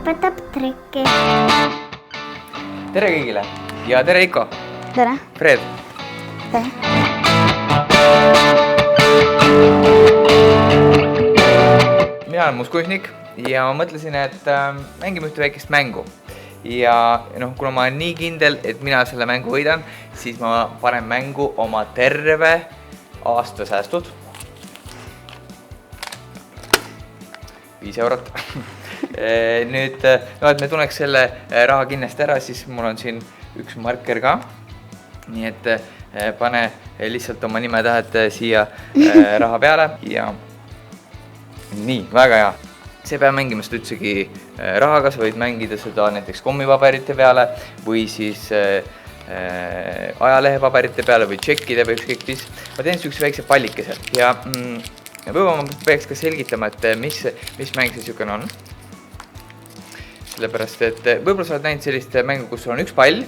õpetab trikki. Tere kõigile ja tere Iko. Tere. Fred. Tere. Mina olen Muskuisnik ja ma mõtlesin, et mängime ühte väikest mängu. Ja kuna ma olen nii kindel, et mina selle mängu võidan, siis ma panen mängu oma terve aastasäästud. 5 eurot. Nüüd, et me tunneks selle raha kindlasti ära, siis mul on siin üks marker ka. Nii et pane lihtsalt oma nimetähed siia raha peale ja nii, väga hea. See peab mängima seda üldsegi rahaga, sa võid mängida seda näiteks kommipaberite peale või siis ajalehepaberite peale või tšekkide või ükskõik mis. Ma teen üks väikse pallikese ja võib-olla ma peaks ka selgitama, et mis mäng see niisugune on. Sellepärast, et võib-olla sa oled näinud sellist mängu, kus on üks pall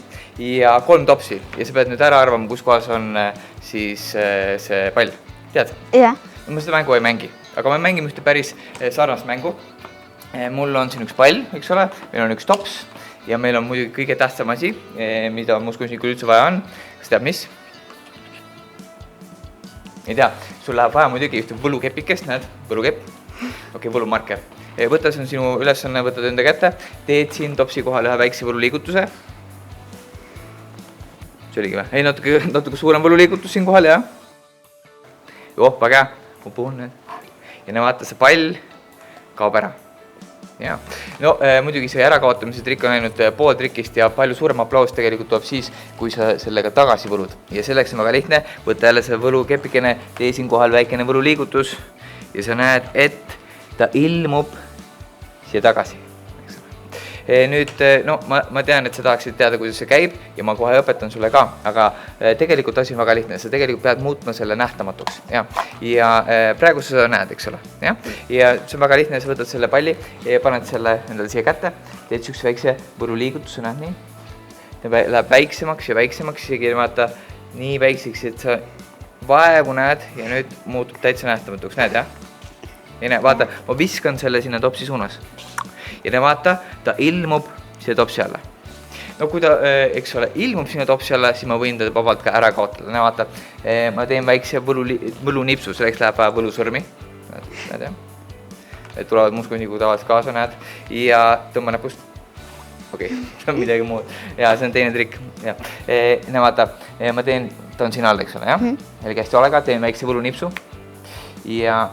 ja 3 topsi ja sa pead nüüd ära arvama, kus kohas on siis see pall. Tead? Jah. Ma seda mängu ei mängi, aga me mängime ühte päris sarnast mängu. Mul on siin üks pall, eks ole, meil on üks tops ja meil on muidugi kõige tähtsam asi, mida Muskuisnikul üldse vaja on. Kas teab mis? Ei tea, sul läheb vaja muidugi ühte võlukepikest, näed, võlukepp, okei, võlumarker. Võta, see on sinu ülesanne, võtad enda kätte, teed siin topsi kohal ühe väikse võluliigutuse. See oligi või? Ei, natuke suurem võluliigutus siin kohal, jah. Väga hea, ma puhun nüüd. Ja vaata, see pall kaob ära. Ja. No muidugi see ärakaotamise trikk on ainult pool trikist ja palju suurem aplaus tegelikult tuleb siis, kui sa sellega tagasi võlud. Ja selleks on väga lihtne, võtta jälle see võlukepikene, tee siin kohal väikene võluliigutus ja sa näed, et ta ilmub siia tagasi. Nüüd, ma tean, et sa tahaksid teada, kuidas see käib ja ma kohe õpetan sulle ka, aga tegelikult asi on väga lihtne, sa tegelikult pead muutma selle nähtamatuks. Ja praegu sa seda näed, eks ole. Ja see on väga lihtne, sa võtad selle palli ja paned selle endale siia kätte, teed üks väikse võluliigutuse, näed nii. Ta läheb väiksemaks ja väiksemaks, isegi vaata nii väikseks, et sa vaevu näed ja nüüd muutub täitsa nähtamatuks, näed, jah? Ja näe, vaata, ma viskan selle sinna topsi suunas. Ja näe, vaata, ta ilmub siia topsi alla. No kui ta, eks ole, ilmub sinna topsi alla, siis ma võin ta vabalt ka ära kaotada. Näe, vaata, ma teen väikse võlunipsu, selleks läheb vaja võlusõrmi. Näed, jah? Tulevad Muskuisniku tavaliselt kaasa, näed. Ja tõmba näpust. Okei, see on midagi muud. Ja see on teine trikk. Näe, vaata, ma teen, ta on siin all, eks ole, jah? Jällegi hästi olega, teen väikse võlunipsu. Ja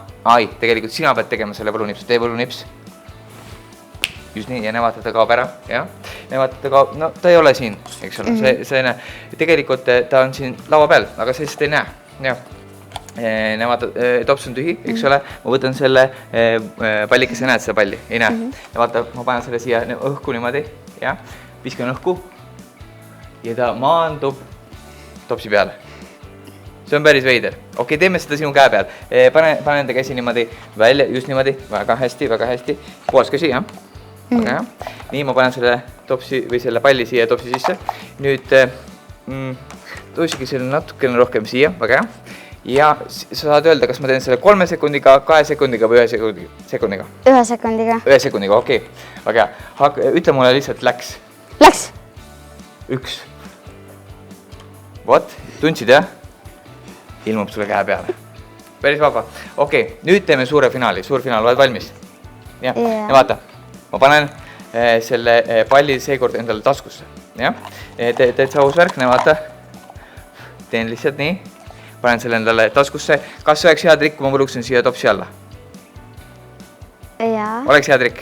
tegelikult sina pead tegema selle võlunipsu, tee võlunips. Just nii, ja näe vaata, ta kaob ära, jah. Näe vaata, ta kaob, no ta ei ole siin, eks ole, see näe. Tegelikult ta on siin laua peal, aga sa lihtsalt ei näe, jah. Näe vaata, tops on tühi, eks ole, ma võtan selle pallikese, näed seda palli, ei näe. Ja vaata, ma panen selle siia õhku niimoodi, jah, viskan õhku ja ta maandub topsi peale. See on päris veider. Okei, teeme seda sinu käe peal. Pane enda käsi niimoodi välja, just niimoodi, väga hästi, väga hästi. Koos käsi, jah. Väga hea. Nii, ma panen selle topsi või selle palli siia topsi sisse. Nüüd tõusigi selle natukene rohkem siia, väga hea. Ja sa saad öelda, kas ma teen selle 3 sekundiga, 2 sekundiga või 1 sekundiga? 1 sekundiga. 1 sekundiga, okei. Väga hea. Ütle mulle lihtsalt läks. Läks. 1. Vot, tundsid, jah? Ilmub sulle käe peale. Päris vaba. Okei, nüüd teeme suure finaali. Suur finaal, oled valmis? Ja vaata, ma panen selle palli seekord endale taskusse. Teed sa uusvärk, näe vaata. Teen lihtsalt nii. Panen selle endale taskusse. Kas oleks hea trikk, kui ma võluksin siia topsi alla? Jaa. Oleks hea trikk?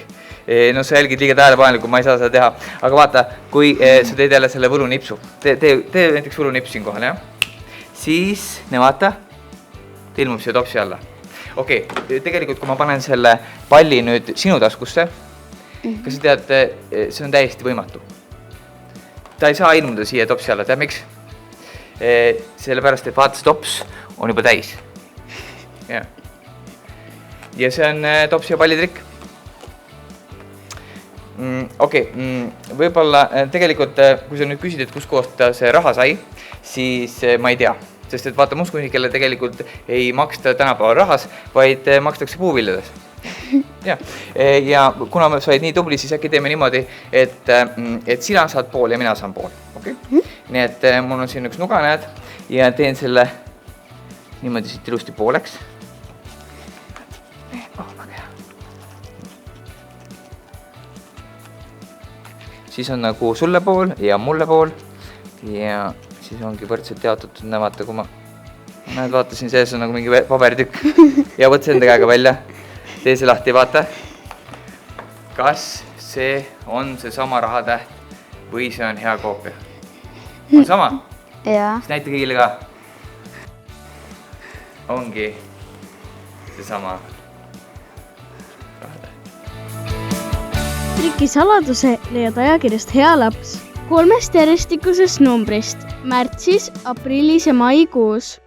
No sa jälgid liiga tähelepanelikult, ma ei saa seda teha. Aga vaata, kui sa teed jälle selle võlunipsu. Tee näiteks võlunips siin kohal, jah? Siis, näe vaata, ta ilmub siia topsi alla. Okei, tegelikult kui ma panen selle palli nüüd sinu taskusse, kas sa tead, see on täiesti võimatu. Ta ei saa ilmuda siia topsi alla, tead miks? Sellepärast, et vaata, see tops on juba täis. Ja see on topsi ja palli trikk. Okei, võib-olla tegelikult, kui sa nüüd küsid, et kus kohta see raha sai, siis ma ei tea. Sest et vaata, Muskuisnikele tegelikult ei maksta tänapäeval rahas, vaid makstakse puuviljades. ja kuna ma said nii tubli, siis äkki teeme niimoodi, et sina saad pool ja mina saan pool. Okay? Nii et mul on siin üks nuga, näed, ja teen selle niimoodi siit ilusti pooleks. Siis on nagu sulle pool ja mulle pool ja siis ongi võrdselt jaotatud, vaata, kui ma vaatasin, sees on nagu mingi paberitükk ja võt see enda käega välja, tee see lahti, vaata. Kas see on see sama rahatäht või see on hea koopia? On sama? Jaa. Siis näita kõigile ka. Ongi see sama rahatäht. Triki saladuse leiad ajakirjast Hea laps 3 järjestikusest numbrist märtsis, aprillis ja maikuus.